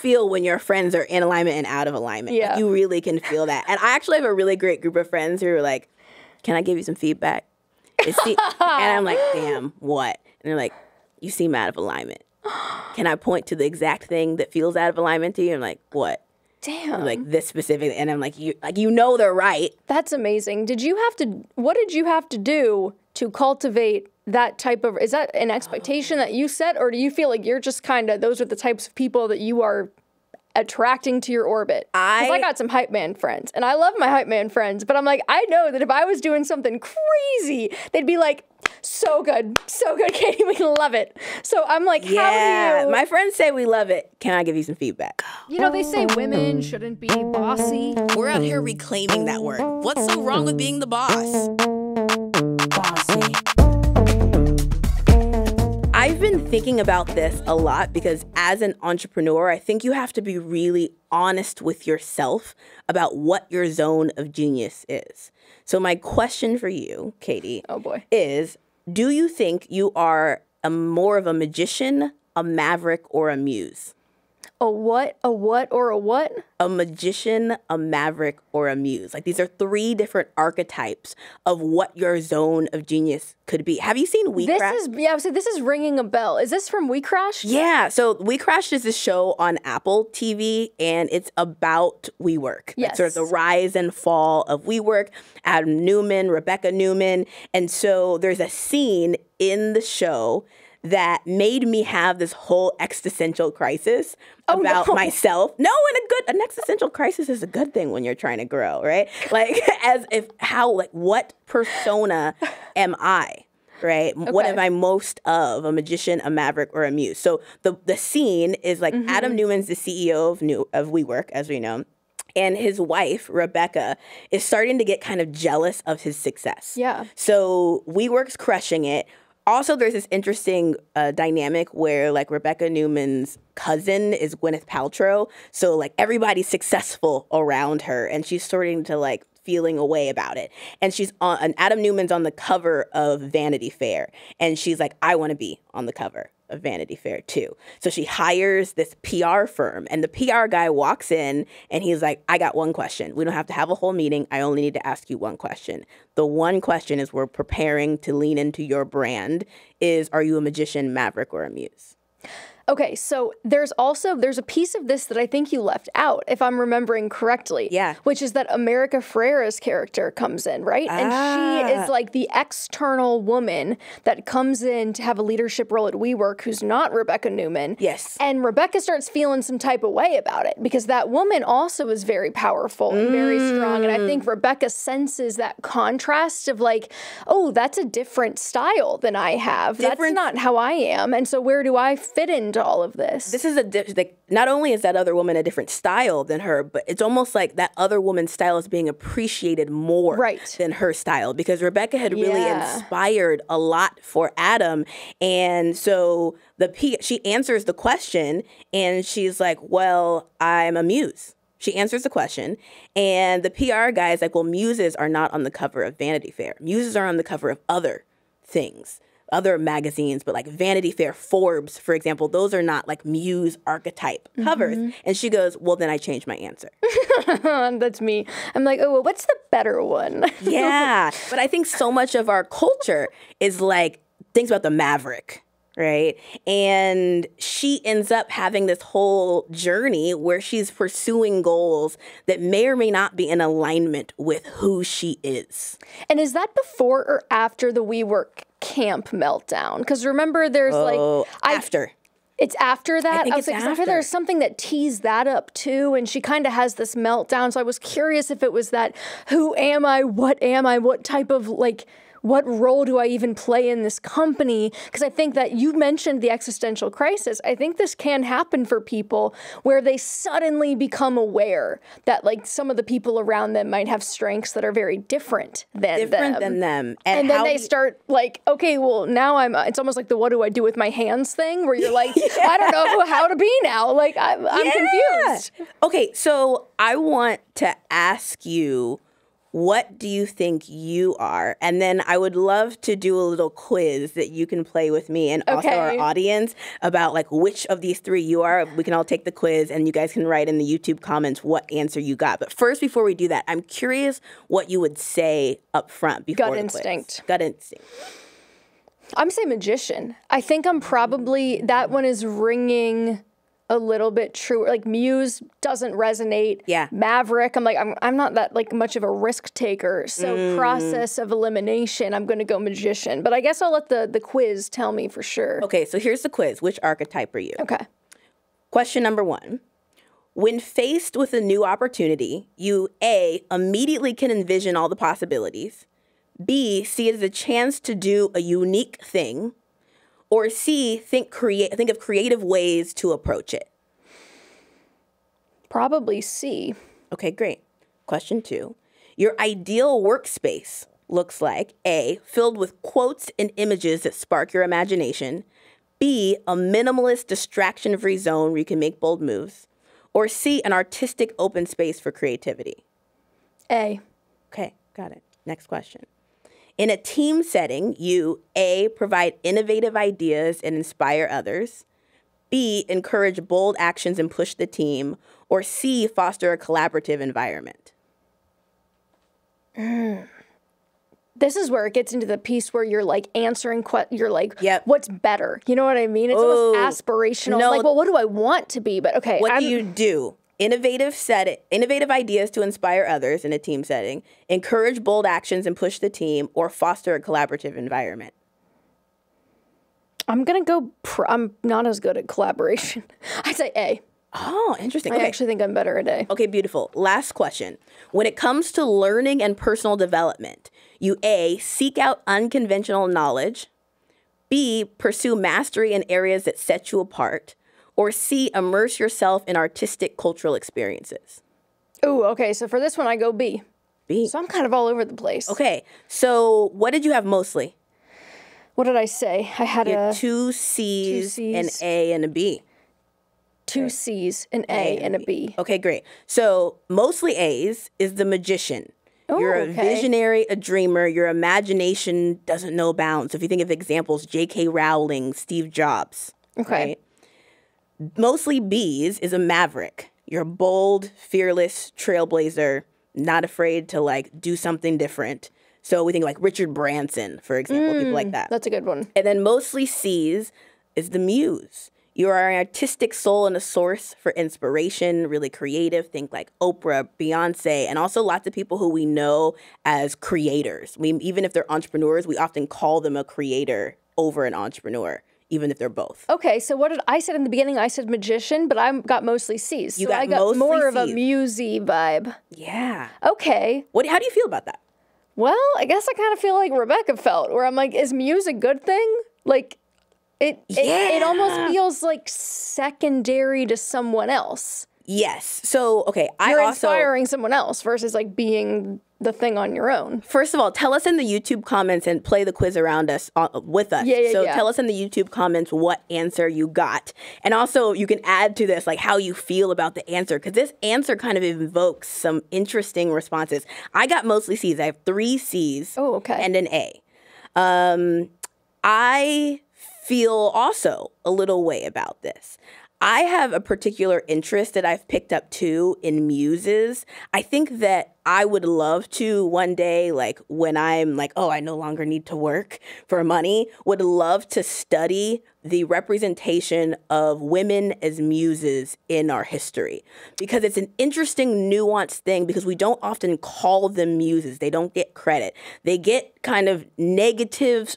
feel when your friends are in alignment and out of alignment. Yeah. Like, you really can feel that. And I actually have a really great group of friends who are like, can I give you some feedback? And I'm like, damn, what? And they're like, you seem out of alignment. Can I point to the exact thing that feels out of alignment to you? I'm like, what? Damn. Like this specific, and I'm like, you know they're right. That's amazing. What did you have to do to cultivate that type of, is that an expectation that you set, or do you feel like you're just kind of, those are the types of people that you are attracting to your orbit? Because I got some hype man friends, and I love my hype man friends, but I'm like, I know that if I was doing something crazy, they'd be like, so good, Katie, we love it. So I'm like, how do you? My friends say we love it. Can I give you some feedback? You know, they say women shouldn't be bossy. We're out here reclaiming that word. What's so wrong with being the boss? Bossy. I've been thinking about this a lot because as an entrepreneur, I think you have to be really honest with yourself about what your zone of genius is. So my question for you, Katie, is, do you think you are more of a magician, a maverick, or a muse? A what, or a what? A magician, a maverick, or a muse. Like, these are 3 different archetypes of what your zone of genius could be. Have you seen We Crash? This is ringing a bell. Is this from We Crashed? Yeah. So We Crashed is this show on Apple TV, and it's about WeWork. Yes. Like, sort of the rise and fall of WeWork. Adam Newman, Rebecca Newman. And so there's a scene in the show that made me have this whole existential crisis about myself. No, an existential crisis is a good thing when you're trying to grow, right? Like, what persona am I, right? Okay. What am I most of, a magician, a maverick, or a muse? So the scene is like, Adam Newman's the CEO of WeWork, as we know. And his wife, Rebecca, is starting to get kind of jealous of his success. Yeah. So WeWork's crushing it. Also, there's this interesting dynamic where, like, Rebecca Newman's cousin is Gwyneth Paltrow. So, like, everybody's successful around her, and she's starting to, like, feeling a way about it. And Adam Newman's on the cover of Vanity Fair, and she's like, I want to be on the cover of Vanity Fair too. So she hires this PR firm, and the PR guy walks in and he's like, I got one question. We don't have to have a whole meeting. I only need to ask you one question. The one question is, we're preparing to lean into your brand, is, are you a magician, maverick, or a muse? Okay, so there's a piece of this that I think you left out, if I'm remembering correctly. Yeah. Which is that America Ferrera's character comes in, right? And she is like the external woman that comes in to have a leadership role at WeWork, who's not Rebecca Newman. Yes. And Rebecca starts feeling some type of way about it, because that woman also is very powerful and very strong. And I think Rebecca senses that contrast of like, oh, that's a different style than I have. That's not how I am. And so where do I fit into all of this? This is not only is that other woman a different style than her, but it's almost like that other woman's style is being appreciated more than her style, because Rebecca had really inspired a lot for Adam. And so she answers the question, and she's like, well, I'm a muse. She answers the question, and the PR guy is like, well, muses are not on the cover of Vanity Fair. Muses are on the cover of other things, other magazines, but like Vanity Fair, Forbes, for example, those are not like muse archetype covers. And she goes, well, then I changed my answer. That's me. I'm like, oh, well, what's the better one? Yeah. But I think so much of our culture is like, thinks about the maverick, right? And she ends up having this whole journey where she's pursuing goals that may or may not be in alignment with who she is. And is that before or after the WeWork camp meltdown? Because remember, there's after. It's after that? I think was it's like, after. There's something that teased that up too, and she kind of has this meltdown. So I was curious if it was that, who am I? What type of, like, what role do I even play in this company? Because I think that you mentioned the existential crisis. I think this can happen for people where they suddenly become aware that, like, some of the people around them might have strengths that are very different than them. And then they start like, okay, well, now it's almost like the what do I do with my hands thing, where you're like, I don't know how to be now. Like, I'm confused. Okay, so I want to ask you, what do you think you are? And then I would love to do a little quiz that you can play with me and also our audience about like which of these three you are. We can all take the quiz and you guys can write in the YouTube comments what answer you got. But first, before we do that, I'm curious what you would say up front before Gut the instinct. Quiz. Gut instinct. I'm saying magician. I think I'm probably, that one is ringing a little bit true. Like Muse doesn't resonate. Yeah. Maverick, I'm like, I'm not that like much of a risk taker. So process of elimination, I'm going to go magician. But I guess I'll let the quiz tell me for sure. Okay, so here's the quiz. Which archetype are you? Okay. Question number 1. When faced with a new opportunity, you A, immediately can envision all the possibilities, B, see it as a chance to do a unique thing, or C, think of creative ways to approach it. Probably C. Okay, great. Question 2. Your ideal workspace looks like A, filled with quotes and images that spark your imagination, B, a minimalist distraction-free zone where you can make bold moves, or C, an artistic open space for creativity. A. Okay, got it. Next question. In a team setting, you A, provide innovative ideas and inspire others, B, encourage bold actions and push the team, or C, foster a collaborative environment. This is where it gets into the piece where you're like answering, you're like, Yep. what's better? You know what I mean? It's almost aspirational. No. Like, well, what do I want to be? But okay. What do you do? Innovative ideas to inspire others in a team setting, encourage bold actions and push the team, or foster a collaborative environment. I'm going to go, I'm not as good at collaboration. I'd say A. Oh, interesting. I Okay. actually think I'm better at A. Okay, beautiful. Last question. When it comes to learning and personal development, you A, seek out unconventional knowledge, B, pursue mastery in areas that set you apart, or C, immerse yourself in artistic cultural experiences. Ooh, okay. So for this one, I go B. B. So I'm kind of all over the place. Okay, so what did you have mostly? What did I say? I had You had a two C's, an Cs. A, and a B. 2 C's, an A, and a B. Okay, great. So mostly A's is the magician. Oh, You're a okay. visionary, a dreamer. Your imagination doesn't know bounds. So if you think of examples, J.K. Rowling, Steve Jobs. Okay. Right? Mostly B's is a maverick. You're a bold, fearless trailblazer, not afraid to like do something different. So we think like Richard Branson, for example, people like that. That's a good one. And then mostly C's is the muse. You are an artistic soul and a source for inspiration, really creative. Think like Oprah, Beyonce, and also lots of people who we know as creators. Even if they're entrepreneurs, we often call them a creator over an entrepreneur, even if they're both. Okay, so what did I said in the beginning? I said magician, but I got mostly C's. You so got I got mostly more of a Cs. musey vibe. Yeah. Okay. How do you feel about that? Well, I guess I kind of feel like Rebecca felt, where I'm like, is muse a good thing? Like, it almost feels like secondary to someone else. Yes. So, okay, You're inspiring someone else versus like being the thing on your own. First of all, tell us in the YouTube comments and play the quiz around us with us. So tell us in the YouTube comments what answer you got. And also you can add to this like how you feel about the answer, because this answer kind of invokes some interesting responses. I got mostly C's. I have 3 C's and an A. I feel also a little way about this. I have a particular interest that I've picked up too in muses. I think that I would love to one day, like when I'm like, oh, I no longer need to work for money, would love to study the representation of women as muses in our history, because it's an interesting, nuanced thing, because we don't often call them muses. They don't get credit. They get kind of negative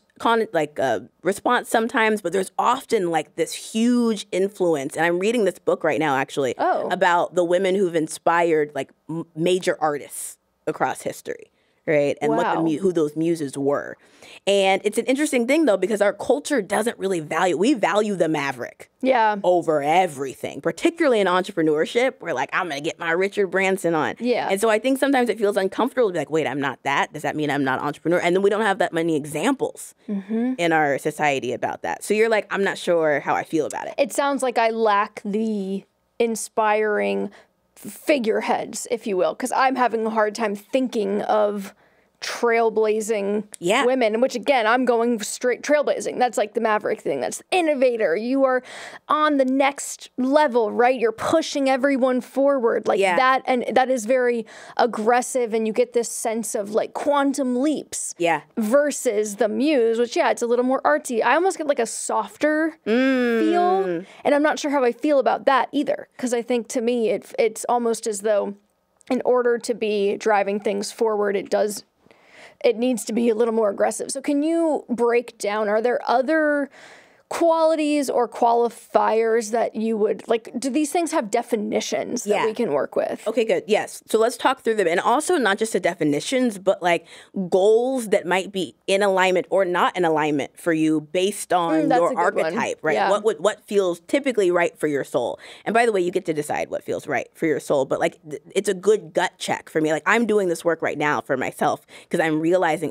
response sometimes, but there's often like this huge influence. And I'm reading this book right now, actually, about the women who've inspired like major artists across history, right? And who those muses were. And it's an interesting thing, though, because our culture doesn't really we value the maverick over everything, particularly in entrepreneurship. We're like, I'm going to get my Richard Branson on. Yeah. And so I think sometimes it feels uncomfortable to be like, wait, I'm not that. Does that mean I'm not an entrepreneur? And then we don't have that many examples in our society about that. So you're like, I'm not sure how I feel about it. It sounds like I lack the inspiring figureheads, if you will, because I'm having a hard time thinking of trailblazing women, which again, I'm going straight trailblazing. That's like the Maverick thing. That's innovator. You are on the next level, right? You're pushing everyone forward like that. And that is very aggressive. And you get this sense of like quantum leaps versus the muse, which it's a little more artsy. I almost get like a softer feel. And I'm not sure how I feel about that either. Because I think to me, it's almost as though in order to be driving things forward, it needs to be a little more aggressive. So can you break down, are there other qualities or qualifiers that you would, like, do these things have definitions that we can work with? Okay, good. Yes. So let's talk through them. And also not just the definitions, but like goals that might be in alignment or not in alignment for you based on your archetype, right? Yeah. What feels typically right for your soul. And by the way, you get to decide what feels right for your soul, but like it's a good gut check for me. Like I'm doing this work right now for myself because I'm realizing,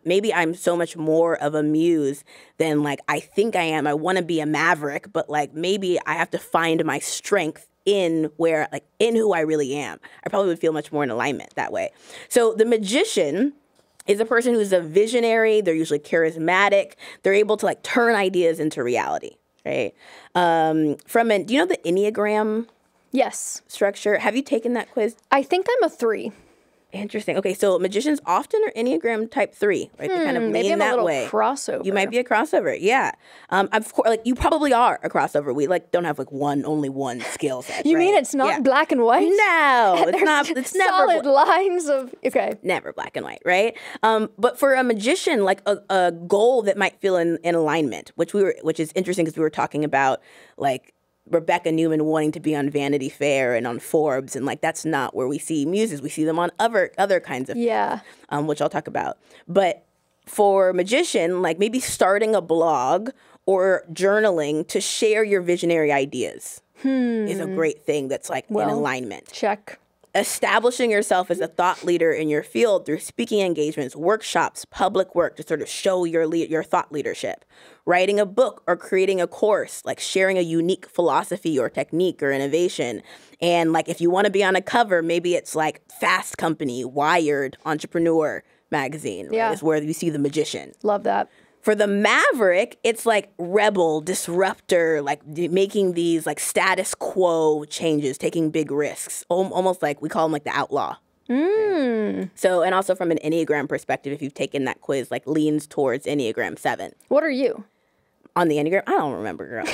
maybe I'm so much more of a muse than like I think I am. I want to be a maverick, but like maybe I have to find my strength in who I really am. I probably would feel much more in alignment that way. So the magician is a person who's a visionary. They're usually charismatic. They're able to like turn ideas into reality, right? Do you know the Enneagram structure? Have you taken that quiz? I think I'm a 3. Interesting. Okay, so magicians often are Enneagram type 3, right? They kind of lean that way. Crossover. You might be a crossover, yeah. Of course, like you probably are a crossover. We like don't have like only one skill set. You mean it's not black and white? No, it's not. It's never solid lines of never black and white, right? But for a magician, like a goal that might feel in alignment, which is interesting because we were talking about like Rebecca Newman wanting to be on Vanity Fair and on Forbes, and like that's not where we see muses. We see them on other kinds of things, which I'll talk about. But for magician, like maybe starting a blog or journaling to share your visionary ideas is a great thing that's like in alignment. Check. Establishing yourself as a thought leader in your field through speaking engagements, workshops, public work to sort of show your thought leadership. Writing a book or creating a course, like sharing a unique philosophy or technique or innovation. And like if you want to be on a cover, maybe it's like Fast Company, Wired, Entrepreneur magazine, right? Is where you see the magician. Love that. For the maverick, it's like rebel, disruptor, like making these like status quo changes, taking big risks, almost like we call them like the outlaw. So, and also from an Enneagram perspective, if you've taken that quiz, like leans towards Enneagram 7. What are you? On the Enneagram? I don't remember, girl.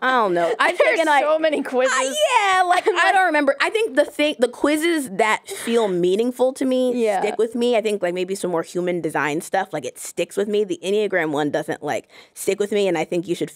I don't know. There's so many quizzes. I don't remember. I think the quizzes that feel meaningful to me stick with me. I think like maybe some more human design stuff, like it sticks with me. The Enneagram one doesn't like stick with me, and I think you should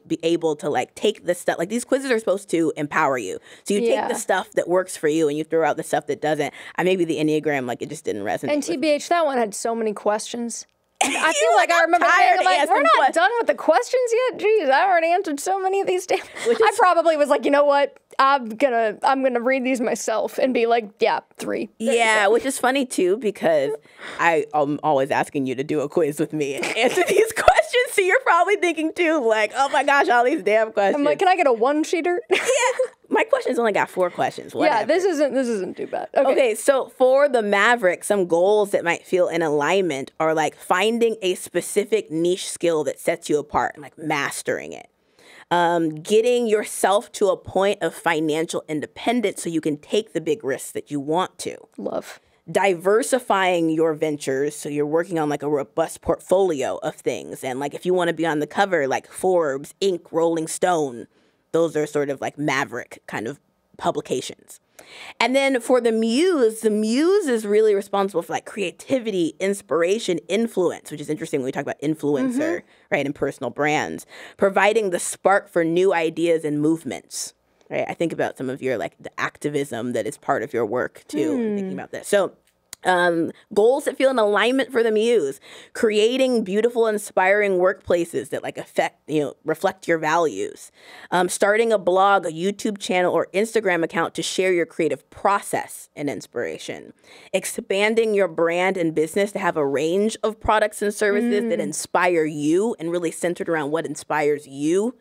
be able to like take the stuff. Like these quizzes are supposed to empower you. So you take the stuff that works for you and you throw out the stuff that doesn't. Maybe the Enneagram, like it just didn't resonate. And TBH, that one had so many questions. I feel like I remember thinking, like, we're not done with the questions yet. Jeez, I already answered so many of these. I probably was like, you know what? I'm gonna read these myself and be like, 3. Yeah, which is funny too because I'm always asking you to do a quiz with me and answer these questions. So you're probably thinking too, like, oh my gosh, all these damn questions. I'm like, can I get a one-sheeter? My questions only got 4 questions. Whatever. Yeah, this isn't too bad. Okay, so for the Maverick, some goals that might feel in alignment are like finding a specific niche skill that sets you apart and like mastering it. Getting yourself to a point of financial independence so you can take the big risks that you want to. Love. Diversifying your ventures so you're working on like a robust portfolio of things. And like if you want to be on the cover, like Forbes, Inc., Rolling Stone, those are sort of like Maverick kind of publications. And then for the muse is really responsible for like creativity, inspiration, influence, which is interesting when we talk about influencer, right, and personal brands, providing the spark for new ideas and movements, right? I think about some of your like the activism that is part of your work too, thinking about this. So goals that feel in alignment for the muse, creating beautiful, inspiring workplaces that like reflect your values, starting a blog, a YouTube channel, or Instagram account to share your creative process and inspiration, expanding your brand and business to have a range of products and services that inspire you and really centered around what inspires you.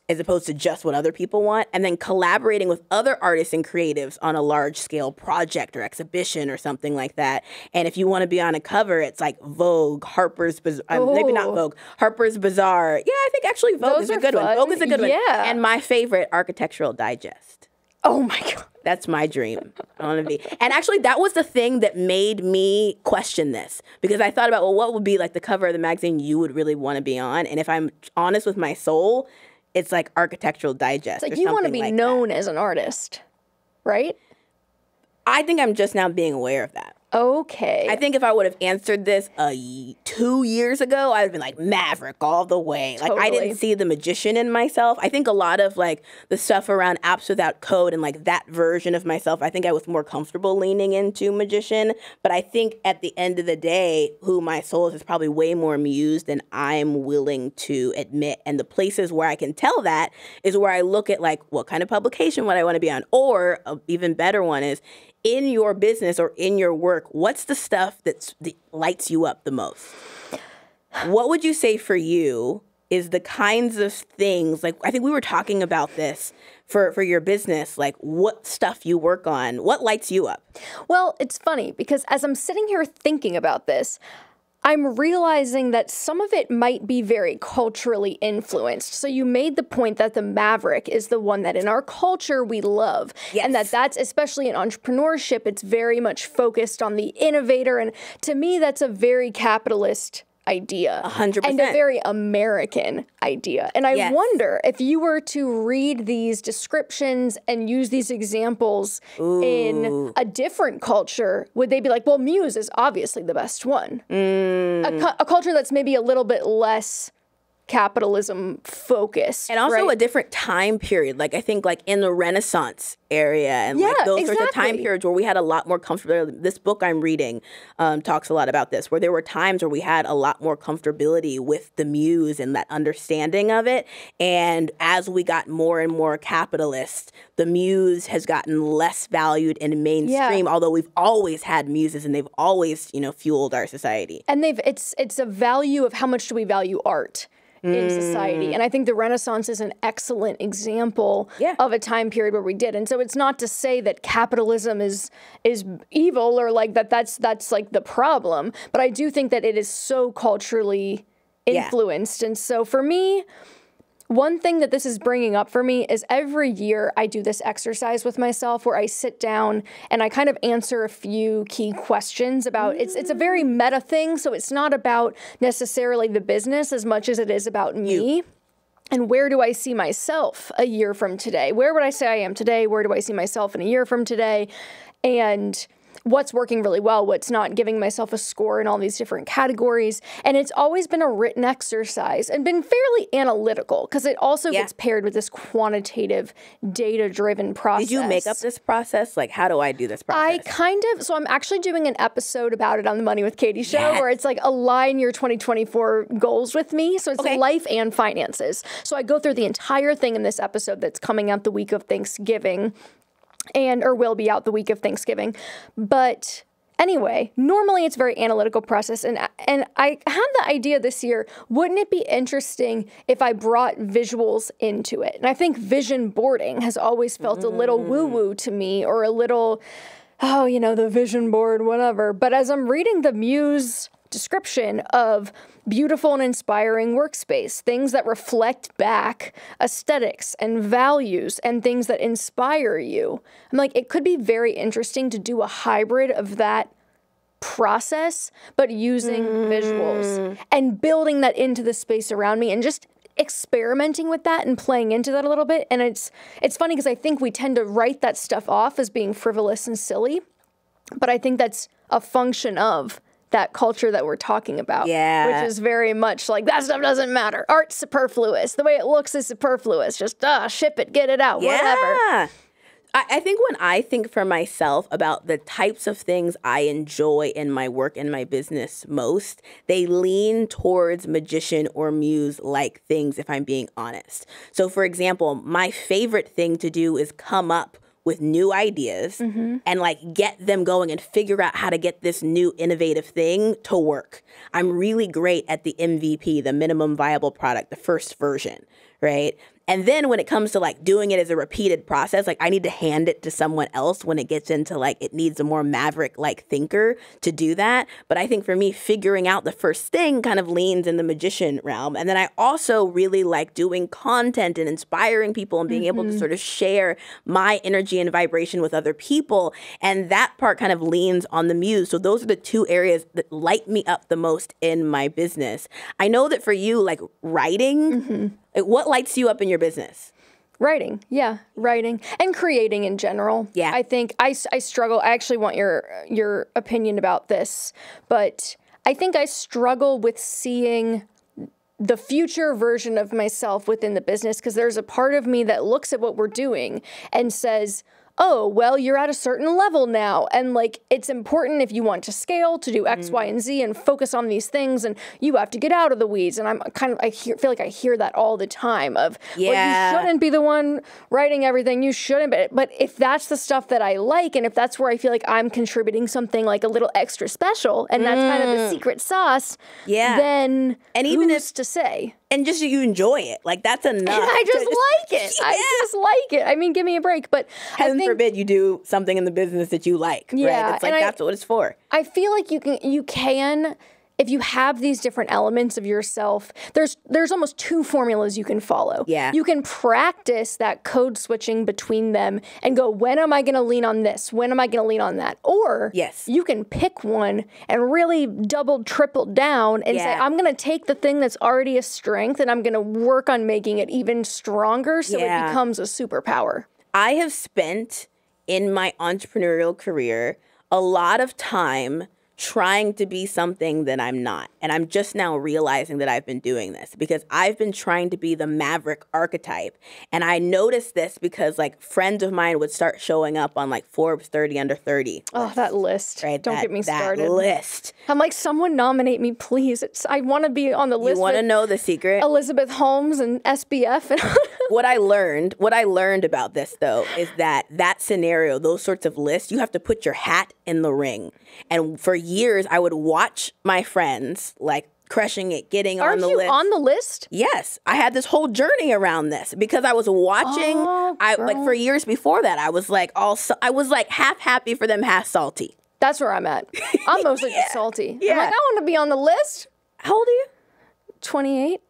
as opposed to just what other people want, and then collaborating with other artists and creatives on a large scale project or exhibition or something like that. And if you want to be on a cover, it's like Vogue, Harper's Bazaar, maybe not Vogue, Harper's Bazaar. Yeah, I think actually Vogue is a good one. Vogue is a good one. And my favorite, Architectural Digest. Oh my God. That's my dream. I want to be. And actually, that was the thing that made me question this, because I thought about, well, what would be like the cover of the magazine you would really want to be on? And if I'm honest with my soul, it's like Architectural Digest. It's like you want to be known as an artist, right? I think I'm just now being aware of that. Okay. I think if I would have answered this 2 years ago, I would have been like Maverick all the way. Like I didn't see the magician in myself. I think a lot of like the stuff around apps without code and like that version of myself, I think I was more comfortable leaning into magician. But I think at the end of the day, who my soul is probably way more muse than I'm willing to admit. And the places where I can tell that is where I look at like what kind of publication would I want to be on, or an even better one is, in your business or in your work, what's the stuff that lights you up the most? What would you say for you is the kinds of things, like I think we were talking about this for your business, like what stuff you work on, what lights you up? Well, it's funny because as I'm sitting here thinking about this, I'm realizing that some of it might be very culturally influenced. So you made the point that the Maverick is the one that in our culture we love. Yes. And that's, especially in entrepreneurship, it's very much focused on the innovator. And to me, that's a very capitalist idea. 100%. And a very American idea. And I wonder if you were to read these descriptions and use these examples in a different culture, would they be like, well, Muse is obviously the best one? A culture that's maybe a little bit less capitalism focused. And also a different time period. Like I think like in the Renaissance area and like those sorts of time periods where we had a lot more comfortability. This book I'm reading talks a lot about this, where there were times where we had a lot more comfortability with the muse and that understanding of it. And as we got more and more capitalist, the muse has gotten less valued in mainstream, although we've always had muses and they've always, you know, fueled our society. And it's a value of how much do we value art in society. And I think the Renaissance is an excellent example of a time period where we did. And so it's not to say that capitalism is evil or like that's like the problem, but I do think that it is so culturally influenced. And so for me, one thing that this is bringing up for me is every year I do this exercise with myself where I sit down and I kind of answer a few key questions about, it's a very meta thing, so it's not about necessarily the business as much as it is about me. And where do I see myself a year from today? Where would I say I am today? Where do I see myself in a year from today? And what's working really well, what's not, giving myself a score in all these different categories. And it's always been a written exercise and been fairly analytical because it also gets paired with this quantitative, data-driven process. Did you make up this process? Like, how do I do this process? So I'm actually doing an episode about it on the Money with Katie show where it's like align your 2024 goals with me. So it's life and finances. So I go through the entire thing in this episode that's coming out the week of Thanksgiving. Or will be out the week of Thanksgiving. But anyway, normally it's a very analytical process. And I had the idea this year, wouldn't it be interesting if I brought visuals into it? And I think vision boarding has always felt a little woo-woo to me, or a little, the vision board, whatever. But as I'm reading the Muse description of beautiful and inspiring workspace, things that reflect back aesthetics and values and things that inspire you, I'm like, it could be very interesting to do a hybrid of that process, but using visuals and building that into the space around me and just experimenting with that and playing into that a little bit. And it's funny because I think we tend to write that stuff off as being frivolous and silly, but I think that's a function of that culture that we're talking about, which is very much like, that stuff doesn't matter. Art's superfluous. The way it looks is superfluous. Just ship it, get it out, whatever. I think when I think for myself about the types of things I enjoy in my work and my business most, they lean towards magician or muse-like things, if I'm being honest. So, for example, my favorite thing to do is come up with new ideas and like get them going and figure out how to get this new innovative thing to work. I'm really great at the MVP, the minimum viable product, the first version, right? And then when it comes to like doing it as a repeated process, like I need to hand it to someone else when it gets into like it needs a more Maverick like thinker to do that. But I think for me, figuring out the first thing kind of leans in the magician realm. And then I also really like doing content and inspiring people and being able to sort of share my energy and vibration with other people. And that part kind of leans on the muse. So those are the two areas that light me up the most in my business. I know that for you, like writing, like, what lights you up in your business? Writing, yeah, writing and creating in general. Yeah. I think I struggle. I actually want your opinion about this, but I think I struggle with seeing the future version of myself within the business, because there's a part of me that looks at what we're doing and says, oh, well, you're at a certain level now. And like, it's important if you want to scale to do X, Y, and Z and focus on these things. And you have to get out of the weeds. And I feel like I hear that all the time of, well, you shouldn't be the one writing everything. You shouldn't. But if that's the stuff that I like, and if that's where I feel like I'm contributing something like a little extra special, and that's kind of the secret sauce, then and even who's to say? And just you enjoy it. Like, that's enough. And I just like it. I just like it. I mean, give me a break. But heaven forbid you do something in the business that you like, right? It's like, that's what it's for. I feel like you can, if you have these different elements of yourself, there's almost two formulas you can follow. Yeah. You can practice that code switching between them and go, when am I going to lean on this? When am I going to lean on that? Or you can pick one and really double, triple down and say, I'm going to take the thing that's already a strength and I'm going to work on making it even stronger so it becomes a superpower. I have spent in my entrepreneurial career a lot of time trying to be something that I'm not. And I'm just now realizing that I've been doing this because I've been trying to be the Maverick archetype. And I noticed this because like friends of mine would start showing up on like Forbes 30 under 30. Oh, that list. Right? Don't get me started. That list. I'm like, someone nominate me, please. I want to be on the list. You want to know the secret? Elizabeth Holmes and SBF. And What I learned about this though is that scenario, those sorts of lists, you have to put your hat in the ring. And for years, I would watch my friends like crushing it, getting on the list. Are you on the list? Yes. I had this whole journey around this because I was watching. Like for years before that, I was like half happy for them, half salty. That's where I'm at. I'm mostly just salty. I'm like, I want to be on the list. How old are you? 28.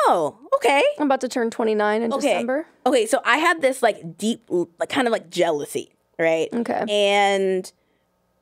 Oh, okay. I'm about to turn 29 in December. Okay, so I had this like deep, like kind of like jealousy, right? Okay. And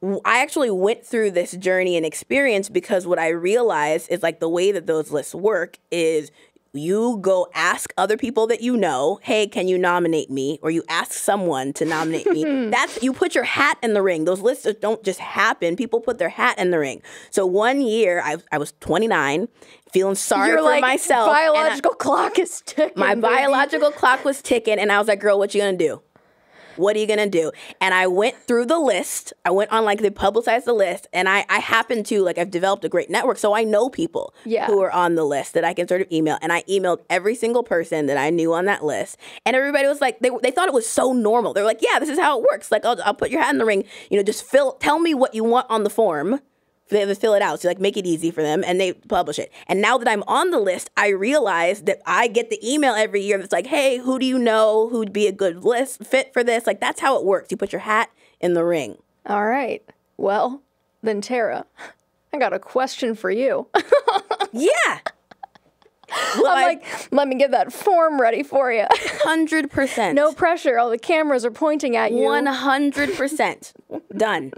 I actually went through this journey and experience because what I realized is like the way that those lists work is you go ask other people that you know, hey, can you nominate me? Or you ask someone to nominate me. You put your hat in the ring. Those lists don't just happen. People put their hat in the ring. So one year I was 29, feeling sorry for myself. Biological clock is ticking. My biological clock was ticking, and I was like, girl, what you gonna do? What are you going to do? And I went through the list. I went on, like, they publicized the list. And I happen to, like, I've developed a great network. So I know people who are on the list that I can sort of email. And I emailed every single person that I knew on that list. And everybody was like, they thought it was so normal. They were like, yeah, this is how it works. Like, I'll put your hat in the ring. You know, just tell me what you want on the form. They have to fill it out. So like make it easy for them and they publish it. And now that I'm on the list, I realize that I get the email every year that's like, hey, who do you know who'd be a good fit for this? Like that's how it works. You put your hat in the ring. All right. Well, then Tara, I got a question for you. Yeah. Well, I'm like, let me get that form ready for you. 100%. No pressure. All the cameras are pointing at you. 100%. Done.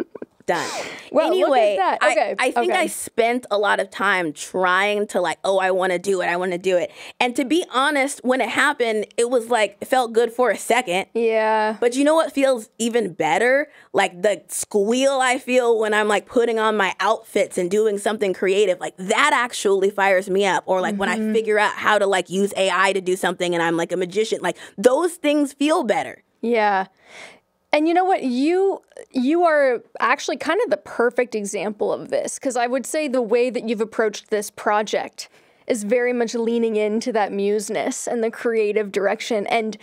Well, anyway, look at that. Okay. I think I spent a lot of time trying to like, I want to do it. And to be honest, when it happened, it was like, it felt good for a second. Yeah. But you know what feels even better? Like the squeal I feel when I'm like putting on my outfits and doing something creative, like that actually fires me up. Or like when I figure out how to like use AI to do something and I'm like a magician, like those things feel better. Yeah. And you know what? You are actually kind of the perfect example of this, because I would say the way that you've approached this project is very much leaning into that museness and the creative direction. And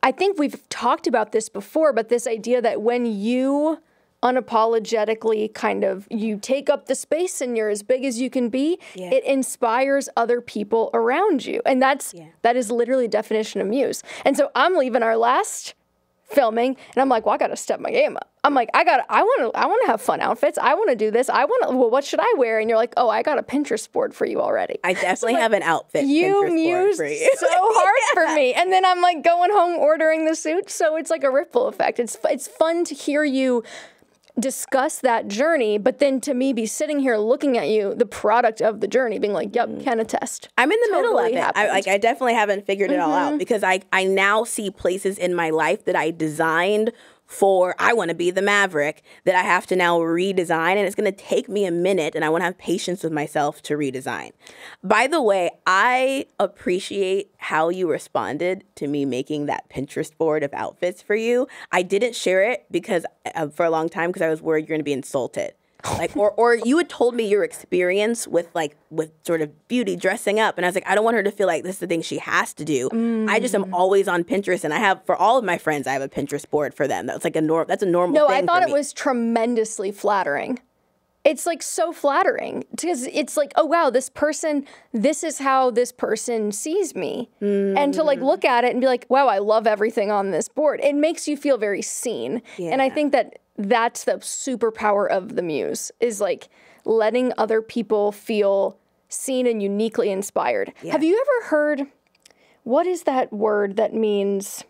I think we've talked about this before, but this idea that when you unapologetically kind of, you take up the space and you're as big as you can be, it inspires other people around you. And that is literally definition of muse. And so I'm leaving our last filming and I'm like, well, I got to step my game up. I'm like, I want to have fun outfits. I want to do this. Well, what should I wear? And you're like, oh, I got a Pinterest board for you already. I definitely have an outfit you Pinterest mused board for you. so hard for me. And then I'm like going home ordering the suit. So it's like a ripple effect. It's fun to hear you discuss that journey, but then to me be sitting here looking at you, the product of the journey, being like, yep, can attest. I'm in the middle of Totally it. I definitely haven't figured it all out because I now see places in my life that I designed for, I want to be the Maverick, that I have to now redesign, and it's going to take me a minute, and I want to have patience with myself to redesign. By the way, I appreciate how you responded to me making that Pinterest board of outfits for you. I didn't share it because for a long time because I was worried you're going to be insulted. Like, or you had told me your experience with sort of beauty dressing up, and I was like, I don't want her to feel like this is the thing she has to do. I just am always on Pinterest, and I have, for all of my friends, I have a Pinterest board for them. That's like that's a normal thing. No, I thought for it me. was tremendously flattering. It's like so flattering because it's like, oh wow, this is how this person sees me. And to like look at it and be like, wow, I love everything on this board. It makes you feel very seen. And I think that's the superpower of the muse, is like letting other people feel seen and uniquely inspired. Yeah. Have you ever heard, what is that word that means,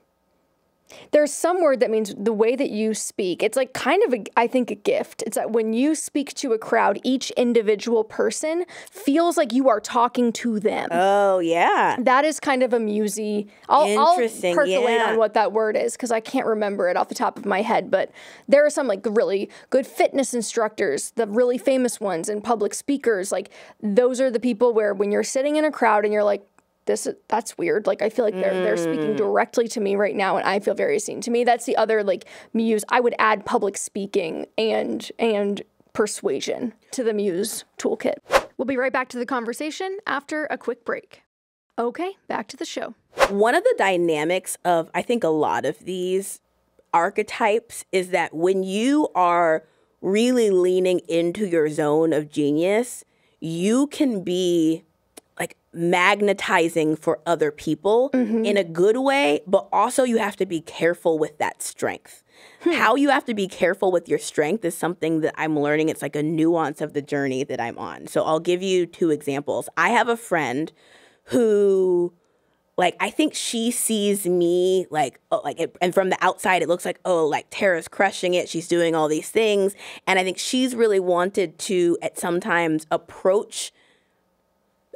there's some word that means the way that you speak. It's like kind of, I think, a gift. It's that when you speak to a crowd, each individual person feels like you are talking to them. Oh, yeah. That is kind of a musy. I'll percolate on what that word is because I can't remember it off the top of my head. But there are some like really good fitness instructors, the really famous ones, and public speakers. Like those are the people where when you're sitting in a crowd and you're like, that's weird. Like I feel like they're speaking directly to me right now, and I feel very seen. To me, that's the other like muse. I would add public speaking and persuasion to the muse toolkit. We'll be right back to the conversation after a quick break. Okay, back to the show. One of the dynamics of, I think, a lot of these archetypes is that when you are really leaning into your zone of genius, you can be like magnetizing for other people in a good way, but also you have to be careful with that strength. How you have to be careful with your strength is something that I'm learning. It's like a nuance of the journey that I'm on. So I'll give you 2 examples. I have a friend who, like, I think she sees me and from the outside it looks like, oh, like Tara's crushing it. She's doing all these things. And I think she's really wanted to at sometimes approach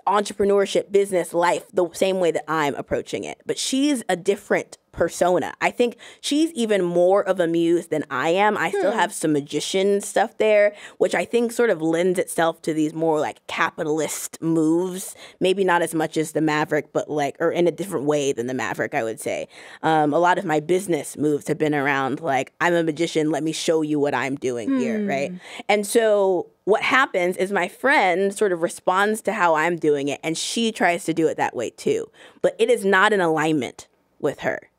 entrepreneurship, business, life, the same way that I'm approaching it. But she's a different persona. I think she's even more of a muse than I am. I still have some magician stuff there, which I think sort of lends itself to these more like capitalist moves. Maybe not as much as the Maverick, but or in a different way than the Maverick, I would say. A lot of my business moves have been around like, I'm a magician, let me show you what I'm doing here, right? And so what happens is my friend sort of responds to how I'm doing it, and she tries to do it that way too. But it is not in alignment with her.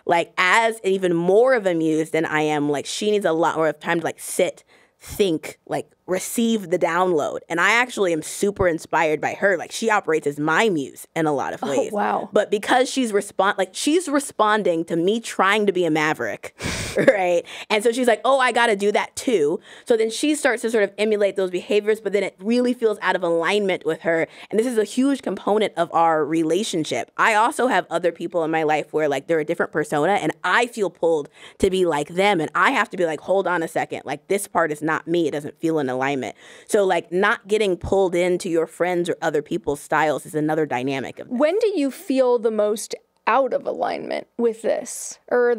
Like, as even more of a muse than I am, like, she needs a lot more of time to, like, sit, think, like, receive the download. And I actually am super inspired by her. Like, she operates as my muse in a lot of ways. Oh, wow. But because she's responding to me trying to be a Maverick, right? And so she's like, oh, I got to do that too. So then she starts to sort of emulate those behaviors, but then it really feels out of alignment with her. And this is a huge component of our relationship. I also have other people in my life where like they're a different persona and I feel pulled to be like them. And I have to be like, hold on a second. Like, this part is not me. It doesn't feel in alignment. So like not getting pulled into your friends or other people's styles is another dynamic of that. When do you feel the most out of alignment with this? Or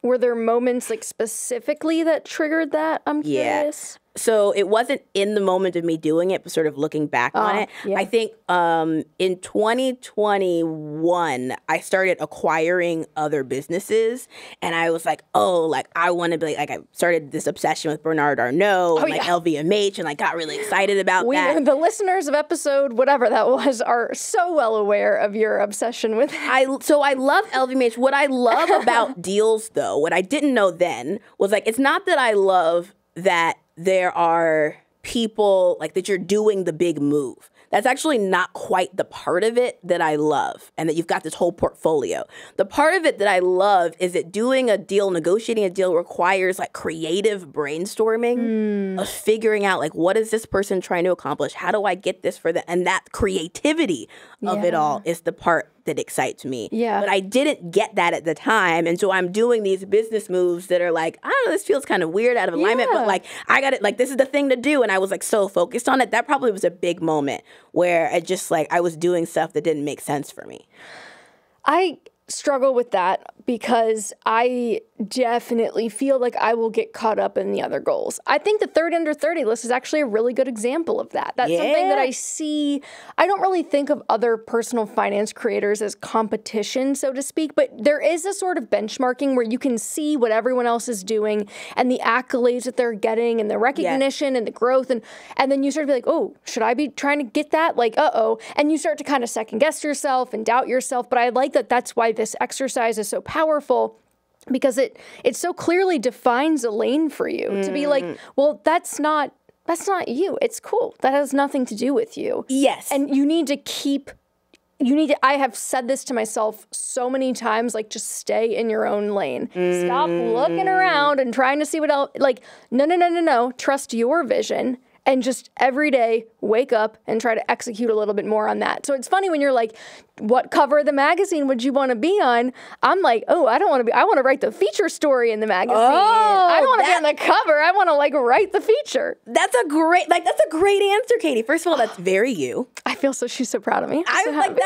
were there moments like specifically that triggered that? I'm curious. So it wasn't in the moment of me doing it, but sort of looking back on it. Yeah. I think in 2021, I started acquiring other businesses, and I was like, oh, like I want to be like I started this obsession with Bernard Arnault and like LVMH, and like got really excited about that. The listeners of episode whatever that was are so well aware of your obsession with it. So I love LVMH. What I love about deals, though, what I didn't know then was like it's not that I love that there are people like that you're doing the big move. That's actually not quite the part of it that I love, and that you've got this whole portfolio. The part of it that I love is that doing a deal, negotiating a deal requires like creative brainstorming of figuring out like what is this person trying to accomplish? How do I get this for them? And that creativity of it all is the part that excites me. Yeah. But I didn't get that at the time. And so I'm doing these business moves that are like, I don't know, this feels kind of weird, out of alignment, but like, I got it, like, this is the thing to do. And I was like so focused on it. That probably was a big moment where I just like, I was doing stuff that didn't make sense for me. I struggle with that because I definitely feel like I will get caught up in the other goals. I think the 30 under 30 list is actually a really good example of that. That's something that I see. I don't really think of other personal finance creators as competition, so to speak, but there is a sort of benchmarking where you can see what everyone else is doing and the accolades that they're getting and the recognition and the growth. And then you start to be like, oh, should I be trying to get that? Like, uh-oh. And you start to kind of second guess yourself and doubt yourself. But I like that that's why this exercise is so powerful, because it so clearly defines a lane for you to be like, well, that's not you. It's cool. That has nothing to do with you. Yes. And I have said this to myself so many times, like, just stay in your own lane. Stop looking around and trying to see what else, like, no. Trust your vision. And just every day, wake up and try to execute a little bit more on that. So it's funny when you're like, what cover of the magazine would you want to be on? I'm like, oh, I don't want to be, I want to write the feature story in the magazine. I don't want to be on the cover. I want to like write the feature. That's a great answer, Katie. First of all, that's very you. I feel she's so proud of me. I was like,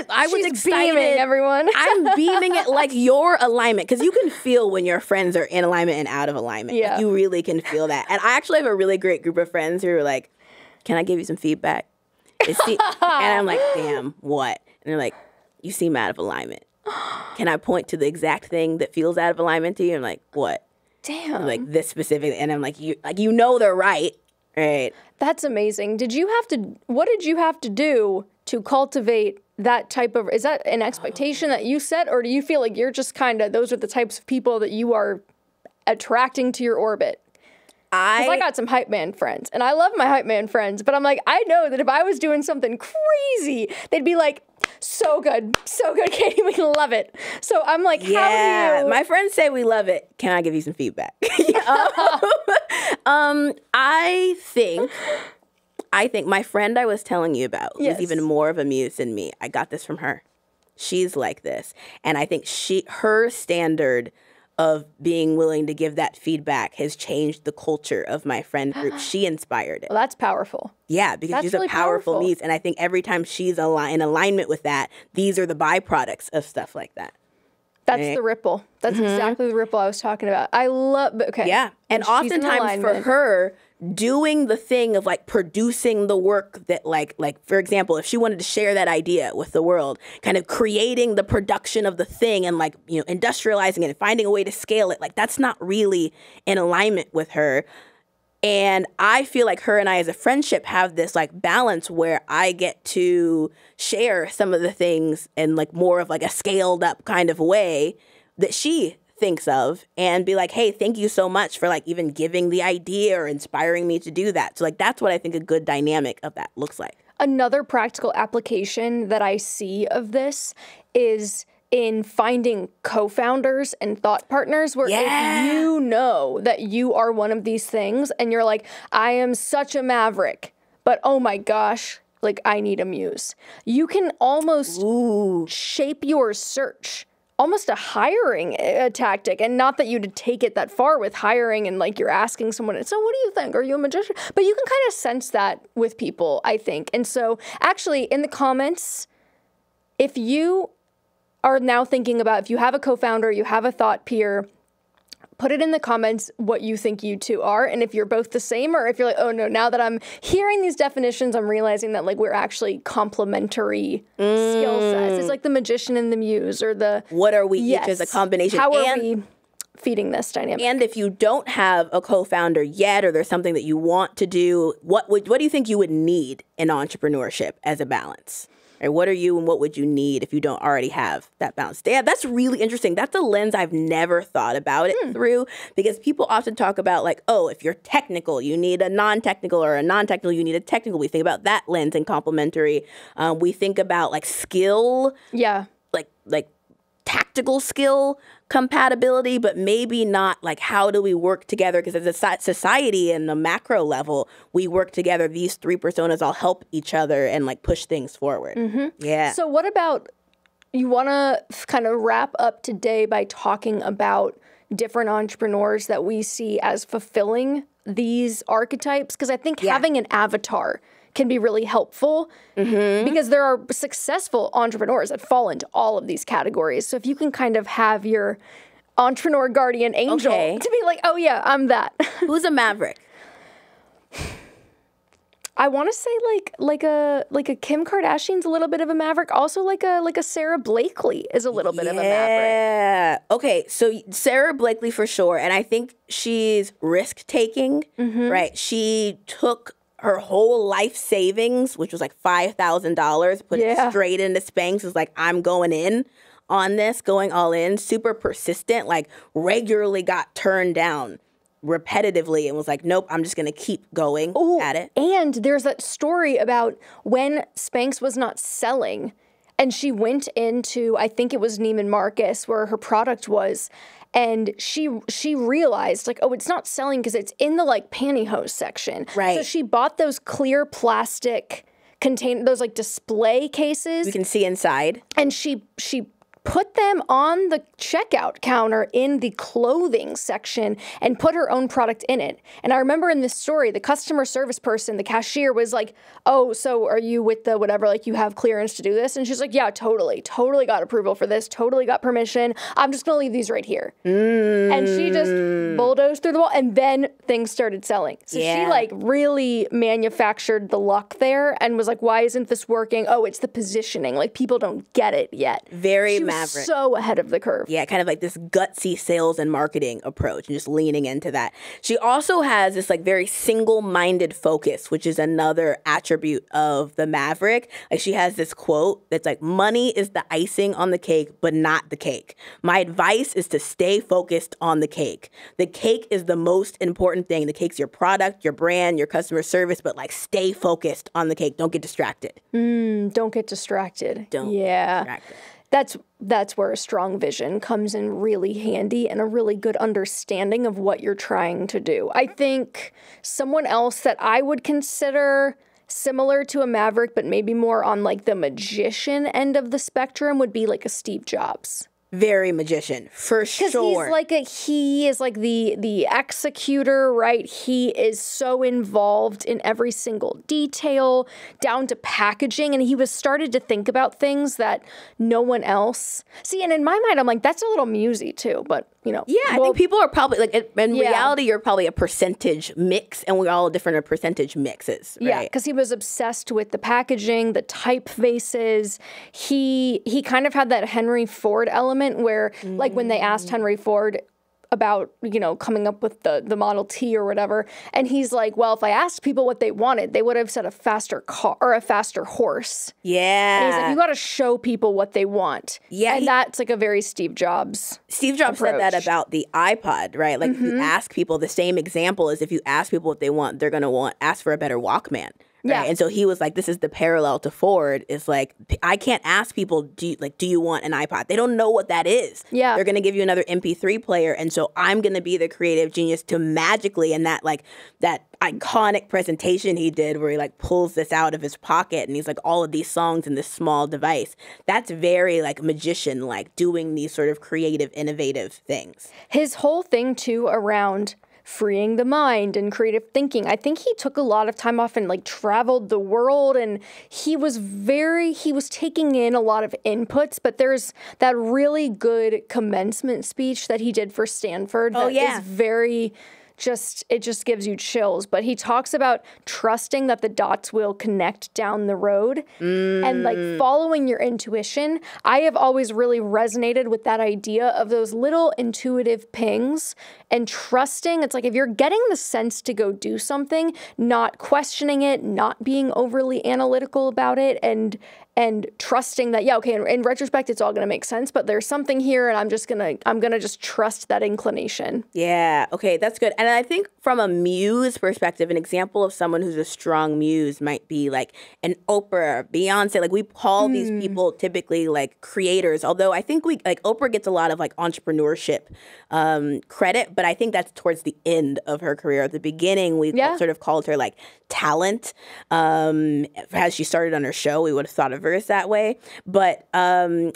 I was excited. Beaming, everyone. I'm beaming it like your alignment, because you can feel when your friends are in alignment and out of alignment. Yeah. Like, you really can feel that. And I actually have a really great group of friends who are like, can I give you some feedback? And I'm like, damn, what? And they're like, you seem out of alignment. Can I point to the exact thing that feels out of alignment to you? I'm like, what? Damn. I'm like, this specific. And I'm like, you know they're right. Right. That's amazing. What did you have to do to cultivate that type of, is that an expectation that you set, or do you feel like you're just kind of, those are the types of people that you are attracting to your orbit? Because I got some hype man friends, and I love my hype man friends, but I'm like, I know that if I was doing something crazy, they'd be like, so good, Katie, we love it. So I'm like, how do you? My friends say we love it. Can I give you some feedback? I think my friend I was telling you about, who's even more of a muse than me, I got this from her. She's like this. And I think her standard of being willing to give that feedback has changed the culture of my friend group. She inspired it. Well, that's powerful. Yeah, because she's really a powerful muse. And I think every time she's in alignment with that, these are the byproducts of stuff like that. That's the ripple. That's exactly the ripple I was talking about. I love, okay. Yeah. And oftentimes for her, doing the thing of like producing the work that like for example, if she wanted to share that idea with the world, kind of creating the production of the thing and like, you know, industrializing it and finding a way to scale it, like that's not really in alignment with her. And I feel like her and I as a friendship have this like balance where I get to share some of the things in like more of like a scaled up kind of way that she thinks of, and be like, hey, thank you so much for like even giving the idea or inspiring me to do that. So like that's what I think a good dynamic of that looks like. Another practical application that I see of this is in finding co-founders and thought partners where if you know that you are one of these things and you're like, I am such a maverick, but oh my gosh, like I need a muse. You can almost shape your search, almost a hiring tactic. And not that you'd take it that far with hiring and like you're asking someone, so what do you think? Are you a magician? But you can kind of sense that with people, I think. And so actually in the comments, if you are now thinking about, if you have a co-founder, you have a thought peer, Put it in the comments what you think you two are, and if you're both the same, or if you're like, oh no, now that I'm hearing these definitions, I'm realizing that like we're actually complementary skill sets. It's like the magician and the muse, or the what are we each as a combination. How are we feeding this dynamic? And if you don't have a co-founder yet, or there's something that you want to do, what do you think you would need in entrepreneurship as a balance? Or what are you and what would you need if you don't already have that balance? Yeah, that's really interesting. That's a lens I've never thought about it through, because people often talk about like, oh, if you're technical, you need a non-technical, or a non-technical, you need a technical. We think about that lens and complementary. We think about like skill. Yeah. Like tactical skill compatibility, but maybe not like how do we work together? Because as a society and the macro level, we work together. These three personas all help each other and like push things forward. Yeah. So what about, you want to kind of wrap up today by talking about different entrepreneurs that we see as fulfilling these archetypes? Because I think having an avatar can be really helpful, because there are successful entrepreneurs that fall into all of these categories. So if you can kind of have your entrepreneur guardian angel to be like, oh yeah, I'm that. Who's a maverick? I want to say like a Kim Kardashian's a little bit of a maverick. Also like a Sara Blakely is a little bit of a maverick. Yeah. Okay. So Sara Blakely for sure, and I think she's risk taking. Right. She took her whole life savings, which was like $5,000, put it straight into Spanx. Was like, I'm going in on this, going all in. Super persistent, like regularly got turned down repetitively, and was like, nope, I'm just going to keep going at it. And there's that story about when Spanx was not selling, and she went into, I think it was Neiman Marcus, where her product was, and she realized, like, oh, it's not selling because it's in the, like, pantyhose section. Right. So she bought those clear plastic those, like, display cases. You can see inside. And she put them on the checkout counter in the clothing section and put her own product in it. And I remember in this story, the customer service person, the cashier, was like, oh, so are you with the whatever, like you have clearance to do this? And she's like, yeah, totally got approval for this, totally got permission. I'm just going to leave these right here. And she just bulldozed through the wall, and then things started selling. So she like really manufactured the luck there and was like, why isn't this working? Oh, it's the positioning. Like people don't get it yet. Very she maverick. Was so ahead of the curve. Yeah, kind of like this gutsy sales and marketing approach, and just leaning into that. She also has this like very single-minded focus, which is another attribute of the maverick. Like she has this quote that's like, money is the icing on the cake, but not the cake. My advice is to stay focused on the cake. The cake is the most important thing. The cake's your product, your brand, your customer service, but like stay focused on the cake. Don't get distracted. Don't get distracted. Don't get distracted. That's where a strong vision comes in really handy, and a really good understanding of what you're trying to do. I think someone else that I would consider similar to a maverick, but maybe more on like the magician end of the spectrum, would be like a Steve Jobs. Very magician, for sure. Because he is like the executor, right? He is so involved in every single detail, down to packaging, and he was started to think about things that no one else. See, and in my mind, I'm like, that's a little musy too, but you know. Yeah, I think people are probably like, in reality, you're probably a percentage mix, and we're all different percentage mixes, right? Yeah, because he was obsessed with the packaging, the typefaces. He kind of had that Henry Ford element where, like, when they asked Henry Ford about, you know, coming up with the Model T or whatever, and he's like, well, if I asked people what they wanted, they would have said a faster car or a faster horse. Yeah. And he's like, you got to show people what they want. Yeah. And that's like a very Steve Jobs approach. Said that about the iPod, right? Like, if you ask people, the same example is if you ask people what they want, they're going to ask for a better Walkman. Right? Yeah. And so he was like, this is the parallel to Ford. It's like, I can't ask people, do you want an iPod? They don't know what that is. Yeah. They're going to give you another MP3 player. And so I'm going to be the creative genius to magically, and that iconic presentation he did where he like pulls this out of his pocket and he's like, all of these songs in this small device. That's very like magician, like doing these sort of creative, innovative things. His whole thing too around freeing the mind and creative thinking. I think he took a lot of time off and like traveled the world, and he was taking in a lot of inputs, but there's that really good commencement speech that he did for Stanford that is very it just gives you chills. But he talks about trusting that the dots will connect down the road and like following your intuition. I have always really resonated with that idea of those little intuitive pings and trusting. It's like if you're getting the sense to go do something, not questioning it, not being overly analytical about it, and trusting that, okay, in retrospect, it's all going to make sense, but there's something here, and I'm going to just trust that inclination. Yeah. Okay. That's good. And I think from a muse perspective, an example of someone who's a strong muse might be like an Oprah, Beyonce. Like we call these people typically like creators, although I think Oprah gets a lot of like entrepreneurship credit, but I think that's towards the end of her career. At the beginning, we sort of called her like talent. As she started on her show, we would have thought of her as that way. But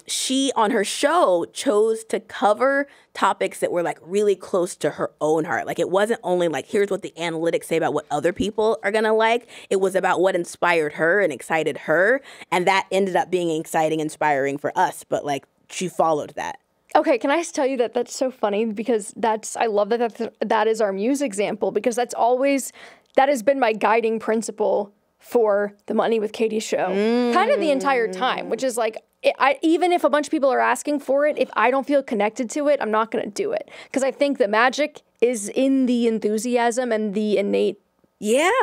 she, on her show, chose to cover topics that were like really close to her own heart. Like it wasn't only like, here's what the analytics say about what other people are going to like. It was about what inspired her and excited her. And that ended up being exciting, inspiring for us. But like she followed that. Okay, can I just tell you that that's so funny because I love that is our muse example, because that has been my guiding principle for the Money with Katie show kind of the entire time, which is like, even if a bunch of people are asking for it, if I don't feel connected to it, I'm not going to do it. Because I think the magic is in the enthusiasm and the innate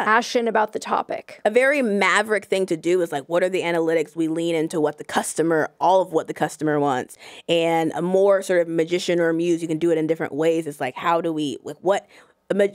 passion about the topic. A very Maverick thing to do is like, what are the analytics? We lean into all of what the customer wants. And a more sort of magician or muse, you can do it in different ways. It's like, how do we,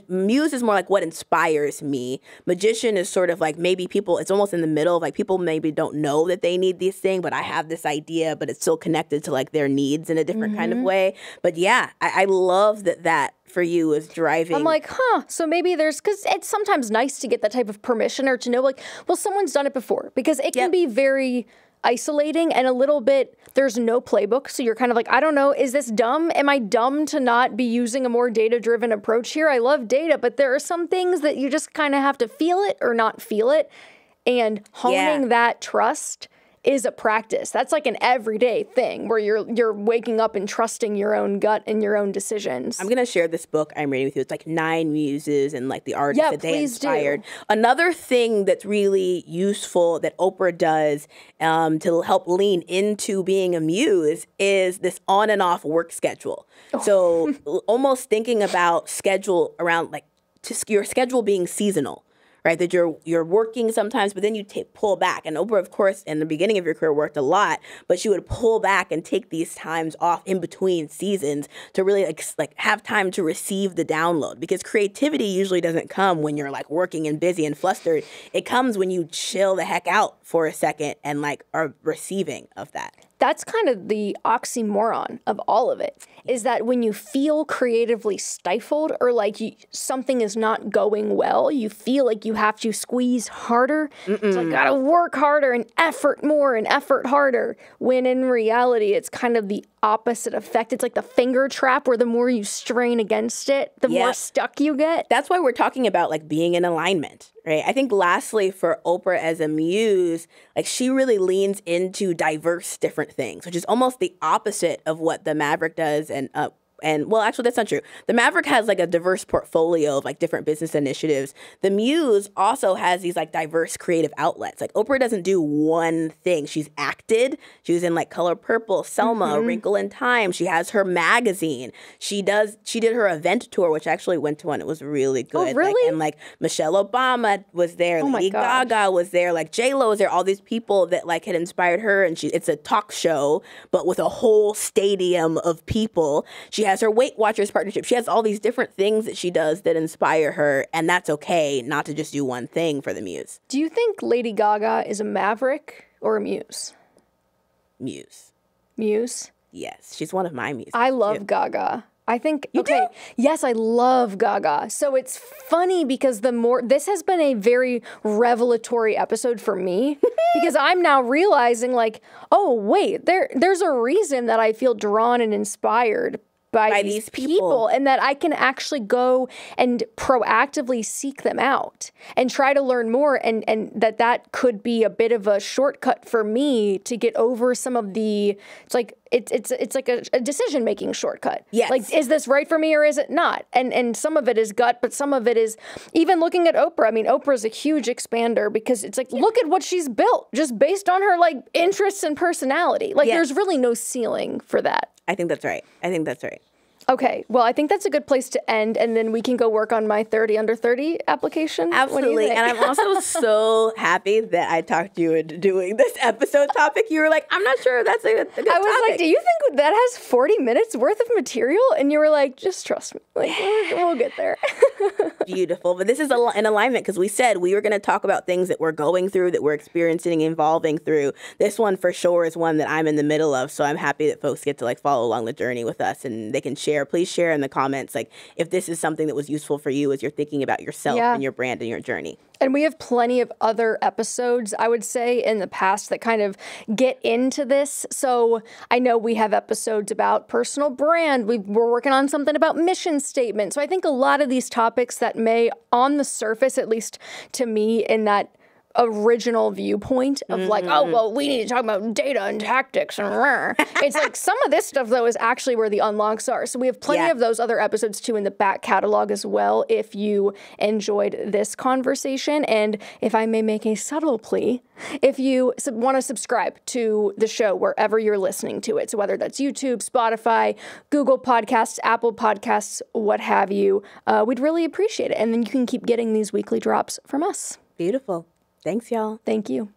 muse is more like what inspires me. Magician is sort of like maybe people, it's almost in the middle of like people maybe don't know that they need this thing, but I have this idea, but it's still connected to like their needs in a different kind of way. But yeah, I love that for you is driving. I'm like, so maybe because it's sometimes nice to get that type of permission or to know like, well, someone's done it before, because it can be very isolating and a little bit, there's no playbook. So you're kind of like, I don't know, is this dumb? Am I dumb to not be using a more data-driven approach here? I love data, but there are some things that you just kind of have to feel it or not feel it. And honing that trust is a practice. That's like an everyday thing where you're waking up and trusting your own gut and your own decisions. I'm going to share this book I'm reading with you. It's like 9 muses and like the artists that they inspired. Do. Another thing that's really useful that Oprah does to help lean into being a muse is this on and off work schedule. So almost thinking about schedule around like just your schedule being seasonal. Right, that you're working sometimes, but then you pull back. And Oprah, of course, in the beginning of your career worked a lot, but she would pull back and take these times off in between seasons to really like have time to receive the download. Because creativity usually doesn't come when you're like working and busy and flustered. It comes when you chill the heck out for a second and like are receiving of that. That's kind of the oxymoron of all of it, is that when you feel creatively stifled or like something is not going well, you feel like you have to squeeze harder. It's like, gotta work harder and effort more and effort harder. When in reality, it's kind of the opposite effect. It's like the finger trap where the more you strain against it, the more stuck you get. That's why we're talking about like being in alignment, right? I think lastly for Oprah as a muse, like she really leans into diverse different things, which is almost the opposite of what the Maverick does. And well, actually, that's not true. The Maverick has like a diverse portfolio of like different business initiatives. The Muse also has these like diverse creative outlets. Like Oprah doesn't do one thing. She's acted. She was in like Color Purple, Selma, Wrinkle in Time. She has her magazine. She did her event tour, which I actually went to one. It was really good. Oh, really? Like, and like Michelle Obama was there. Lady Gaga was there. Like J-Lo was there. All these people that like had inspired her. And it's a talk show, but with a whole stadium of people. She has her Weight Watchers partnership. She has all these different things that she does that inspire her, and that's okay not to just do one thing for the muse. Do you think Lady Gaga is a maverick or a muse? Muse. Muse? Yes, she's one of my muses. I love Gaga. I think, you do? Yes, I love Gaga. So it's funny because this has been a very revelatory episode for me because I'm now realizing like, oh, wait, there's a reason that I feel drawn and inspired by these people, and that I can actually go and proactively seek them out and try to learn more, and that could be a bit of a shortcut for me to get over some of the, it's like a decision-making shortcut. Yes. Like, is this right for me or is it not? And some of it is gut, but some of it is even looking at Oprah. I mean, Oprah's a huge expander because it's like, look at what she's built just based on her like interests and personality. Like, there's really no ceiling for that. I think that's right. Okay, well, I think that's a good place to end, and then we can go work on my 30 under 30 application. Absolutely, and I'm also so happy that I talked you into doing this episode topic. You were like, I'm not sure that's a good topic. I was like, do you think that has 40 minutes worth of material? And you were like, just trust me. Like, we'll get there. Beautiful, but this is in alignment because we said we were going to talk about things that we're going through, that we're experiencing, evolving through. This one for sure is one that I'm in the middle of, so I'm happy that folks get to like follow along the journey with us, and they can share. Please share in the comments, like, if this is something that was useful for you as you're thinking about yourself and your brand and your journey. And we have plenty of other episodes, I would say, in the past that kind of get into this. So I know we have episodes about personal brand. We're working on something about mission statement. So I think a lot of these topics that may, on the surface, at least to me, in that original viewpoint of like, oh, well, we need to talk about data and tactics and it's like some of this stuff though is actually where the unlocks are. So we have plenty of those other episodes too in the back catalog as well if you enjoyed this conversation. And if I may make a subtle plea, if you want to subscribe to the show wherever you're listening to it, so whether that's YouTube, Spotify, Google Podcasts, Apple Podcasts, what have you, we'd really appreciate it. And then you can keep getting these weekly drops from us. Beautiful. Thanks, y'all. Thank you.